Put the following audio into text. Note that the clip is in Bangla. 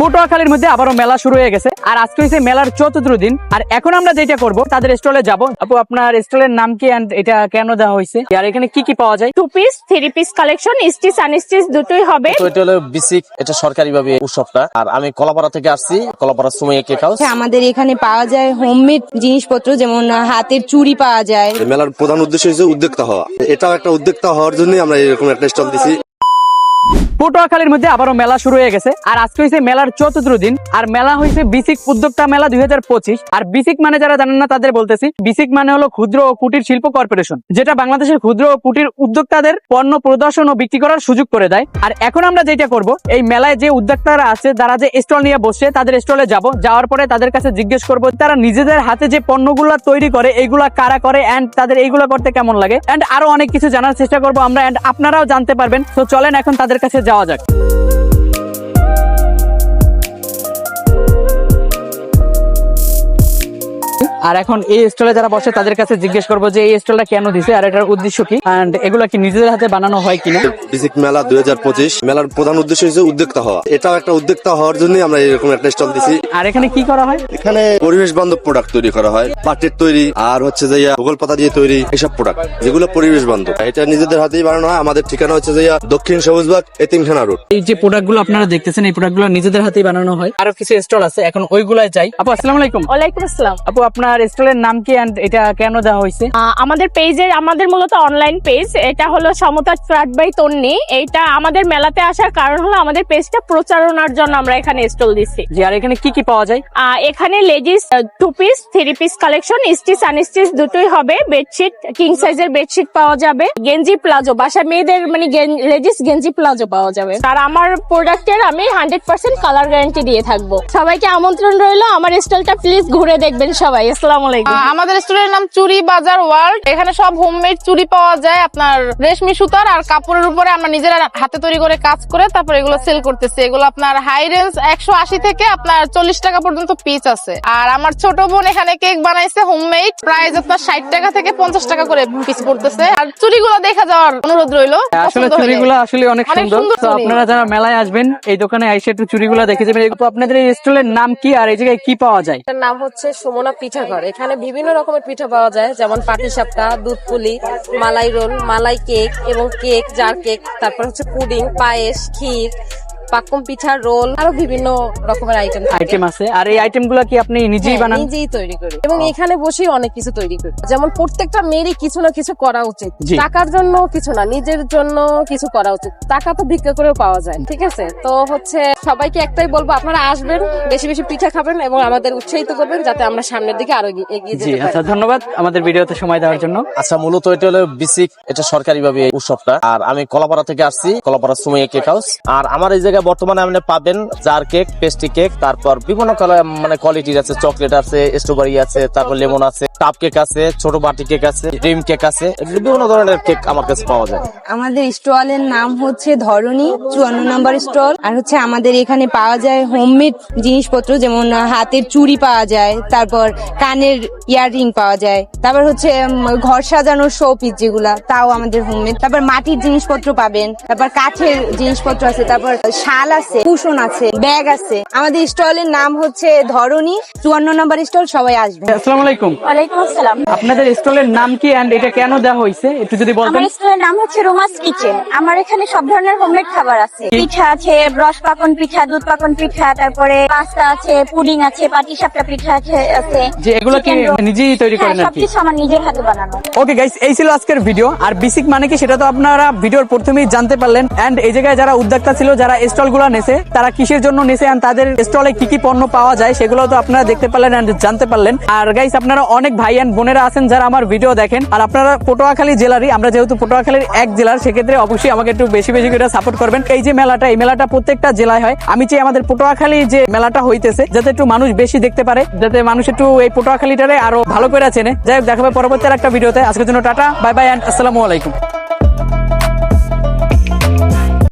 পটুয়াখালীর মধ্যে আবারও মেলা শুরু হয়ে গেছে আর আজকে হচ্ছে মেলার ৪র্থ দিন। আর এখন আমরা যেটা করব তাদের স্টলে যাব। আপু, আপনার স্টলের নাম কি এন্ড এটা কেন দেওয়া হয়েছে আর এখানে কি কি পাওয়া যায়? 2 piece 3 piece collection, stitch unstitch দুটোই হবে। তো এটা হলো বেসিক, এটা সরকারিভাবে উৎসবটা। আর আমি কলাপাড়া থেকে আসছি, কলাপাড়া সুমাইয়া কেক হাউস। আমাদের এখানে পাওয়া যায় হোমমেড জিনিসপত্র, যেমন হাতের চুড়ি পাওয়া যায়। মেলার প্রধান উদ্দেশ্য হচ্ছে উদ্যোক্তা হওয়া। এটাও একটা উদ্যোক্তা হওয়ার জন্য আমরা এরকম একটা স্টল দিছি। পটুয়াখালীর মধ্যে আবারও মেলা শুরু হয়ে গেছে আর আজকে হয়েছে মেলার ৪র্থ দিন। আর মেলা হয়েছে বিসিক উদ্যোক্তা মেলা 2025। আর বিসিক মানে যারা জানেন না তাদের বলতেছি, বিসিক মানে হলো ক্ষুদ্র ও কুটির শিল্প কর্পোরেশন, যেটা বাংলাদেশের ক্ষুদ্র ও কুটির উদ্যোক্তাদের পণ্য প্রদর্শন ও বিক্রি করার সুযোগ করে দেয়। আর এখন আমরা যেটা করব, এই মেলায় যে উদ্যোক্তারা আছে তারা যে স্টল নিয়ে বসে তাদের স্টলে যাব, যাওয়ার পরে তাদের কাছে জিজ্ঞেস করব তারা নিজেদের হাতে যে পণ্যগুলো তৈরি করে এইগুলা কারা করে এন্ড তাদের এইগুলো করতে কেমন লাগে এন্ড আরো অনেক কিছু জানার চেষ্টা করব আমরা এন্ড আপনারাও জানতে পারবেন। তো চলেন এখন তাদের কাছে যাওয়া যাক। আর এখন এই স্টলে যারা বসে তাদের কাছে জিজ্ঞেস করবো যে এই স্টলটা কেন দিছে আর এটার উদ্দেশ্য কি এন্ড এগুলা কি নিজেদের হাতে বানানো হয় কিনা। বিসিক মেলা 2025 মেলার প্রধান উদ্দেশ্য হচ্ছে উদ্যোক্তা হওয়া। এটাও একটা উদ্যোক্তা হওয়ার জন্য আমরা এরকম একটা স্টল দিছি। আর এখানে কি করা হয়? এখানে পরিবেশ বান্ধব প্রোডাক্ট তৈরি করা হয়, পাটের তৈরি আর হচ্ছে যে ভূগোল পাতা দিয়ে তৈরি এসব প্রোডাক্ট, যেগুলো পরিবেশ বান্ধব। এটা নিজেদের হাতেই বানানো হয়। আমাদের ঠিকানা হচ্ছে যে দক্ষিণ সবুজবাগ এতিমখানা রোড। এই যে প্রোডাক্ট গুলো আপনারা দেখতেছেন এই প্রোডাক্ট গুলো নিজেদের হাতেই বানানো হয়। আরো কিছু স্টল আছে, এখন ওইগুলাই যাই। আপু, আসসালামু আলাইকুম। ওয়ালাইকুম আসসালাম। আপু, আপনার স্টলের নাম কি এন্ড এটা কেন দেওয়া হয়েছে? আমাদের পেজের, আমাদের মূলত অনলাইন পেজ, এটা হলো সমতা ফ্রাট বাই তন্নি। এইটা আমাদের মেলাতে আসার কারণ হলো আমাদের পেজটা প্রচারণার জন্য আমরা এখানে স্টল দিচ্ছি। জি, আর এখানে কি কি পাওয়া যায়? এখানে ladies 2 piece 3 piece collection, stitch unstitch দুটোই হবে। বেডশিট, কিং সাইজের বেডশিট পাওয়া যাবে। গেঞ্জি প্লাজো, বাসা মেয়েদের মানে লেডিস গেঞ্জি প্লাজো পাওয়া যাবে। আর আমার প্রোডাক্টের আমি 100% কালার গ্যারান্টি দিয়ে থাকবো। সবাইকে আমন্ত্রণ রইলো, আমার স্টলটা প্লিজ ঘুরে দেখবেন সবাই। আসসালামু আলাইকুম। আমাদের স্টোরের নাম চুরি বাজার ওয়ার্ল্ড। এখানে সব হোমমেড চুরি পাওয়া যায়, আপনার রেশমি সুতার আর কাপড়ের উপরে আমরা নিজেরা হাতে তৈরি করে কাজ করে তারপর এগুলো সেল করতেছি। এগুলো আপনার হাই রেঞ্জ 180 থেকে আপনার 40 টাকা পর্যন্ত পিস আছে। আর আমার ছোট বোন এখানে কেক বানাইছে হোমমেড, প্রাইস আপনার 60 টাকা থেকে 50 টাকা করে পিস পড়তেছে। আর চুরিগুলো দেখা যাওয়ার অনুরোধ রইলো। আসলে চুরিগুলো আসলে অনেক সুন্দর। তো আপনারা যারা মেলায় আসবেন এই দোকানে আইসে একটু চুরিগুলো দেখে যাবেন। তো আপনাদের এই স্টলের নাম কি আর এই জায়গায় কি পাওয়া যায়? এটার নাম হচ্ছে সুমনা পিঠাঘর। এখানে বিভিন্ন রকমের পিঠা পাওয়া যায়, যেমন পাটিসাপটা, দুধ পুলি, মালাই রোল, মালাই কেক এবং কেক, জার কেক, তারপর হচ্ছে পুডিং, পায়েস, ক্ষীর, পাক্কম পিঠা, রোল, আরো বিভিন্ন রকমের আইটেম আছে। আর এই আইটেম গুলো কি আপনি নিজেই বানান? নিজেই তৈরি করি এবং এখানে বসেই অনেক কিছু তৈরি করি। যেমন প্রত্যেকটা মেয়েরই কিছু না কিছু করা উচিত, টাকার জন্য কিছু না, নিজের জন্য কিছু করা উচিত। টাকা তো ভিক্ষা করেও পাওয়া যায়, ঠিক আছে? তো হচ্ছে সবাইকে একটাই বলবো, আপনারা আসবেন, বেশি বেশি পিঠা খাবেন এবং আমাদের উৎসাহিত করবেন যাতে আমরা সামনের দিকে আরো এগিয়ে যেতে পারি। আচ্ছা, ধন্যবাদ আমাদের ভিডিওতে সময় দেওয়ার জন্য। আচ্ছা, মূলত এটা হলো বেসিক, এটা সরকারিভাবে উৎসবটা। আর আমি কলাপাড়া থেকে আসছি, কলাপাড়া সুমাইয়া কেক হাউস। আর আমার এই জায়গায় বর্তমানে আপনি পাবেন জার কেক, পেস্ট্রি কেক, তারপর বিভিন্ন মানে কোয়ালিটির আছে, চকলেট আছে, স্ট্রবেরি আছে, তারপর লেমন আছে, কাপ কেক আছে, ছোট বাটি কেক আছে, ড্রিম কেক আছে, বিভিন্ন ধরনের কেক আমার কাছে পাওয়া যায়। আমাদের স্টলের নাম হচ্ছে ধরনী 54 নম্বর স্টল। আর হচ্ছে আমাদের এখানে পাওয়া যায় হোমমেড জিনিসপত্র, যেমন হাতের চুড়ি পাওয়া যায়, তারপর কানের ইয়াররিং পাওয়া যায়, তারপর হচ্ছে ঘর সাজানোর শো পিস যেগুলা, তাও আমাদের হোমমেড। তারপর মাটির জিনিসপত্র পাবেন, তারপর কাঠের জিনিসপত্র আছে, তারপর শাল আছে, কুশন আছে, ব্যাগ আছে। আমাদের স্টলের নাম হচ্ছে ধরনী 54 নম্বর স্টল। সবাই আসবে। আসসালামু আলাইকুম। ওয়ালাইকুম আসসালাম। আপনাদের স্টলের নাম কি এন্ড এটা কেন দেওয়া হয়েছে একটু যদি বলতেন? আমার স্টলের নাম হচ্ছে রোমাস কিচেন। আমার এখানে সব ধরনের হোমমেড খাবার আছে। পিঠা আছে, রস পাকন পিঠা, দুধ পাকন পিঠা, তারপরে পাস্তা আছে, পুডিং আছে, পাটিসাপটা পিঠা আছে। যে এগুলো কি নিজেই তৈরি করেন নাকি? সবকিছু আমার নিজের হাতে বানানো। ওকে গাইস, এই ছিল আজকের ভিডিও। আর বেসিক মানে কি সেটা তো আপনারা ভিডিওর প্রথমেই জানতে পারলেন। এন্ড এই জায়গায় যারা উদ্যোক্তা ছিল, যারা স্টল গুলো নেছে, তারা কিসের জন্য নেছে এন্ড তাদের স্টলে কি কি পণ্য পাওয়া যায় সেগুলো তো আপনারা দেখতে পারলেন এন্ড জানতে পারলেন। আর গাইস, আপনারা অনেক ভাই এন্ড বোনেরা আছেন যারা আমার ভিডিও দেখেন। আর আপনারা পটুয়াখালী জেলারই, আমরা যেহেতু পটুয়াখালীর এক জেলার, সেক্ষেত্রে অবশ্যই আমাকে একটু বেশি বেশি করে সাপোর্ট করবেন। এই যে মেলাটা, এই মেলাটা প্রত্যেকটা জেলায় হয়। আমি চাই আমাদের পটুয়াখালী যে মেলাটা হইতেছে যাতে একটু মানুষ বেশি দেখতে পারে, যাতে মানুষ একটু এই পটুয়াখালীটারে আরো ভালো করে চেনে। যাই হোক, দেখাবে পরবর্তী একটা ভিডিওতে। আজকের জন্য টাটা, বাই বাই এন্ড আসসালামু আলাইকুম।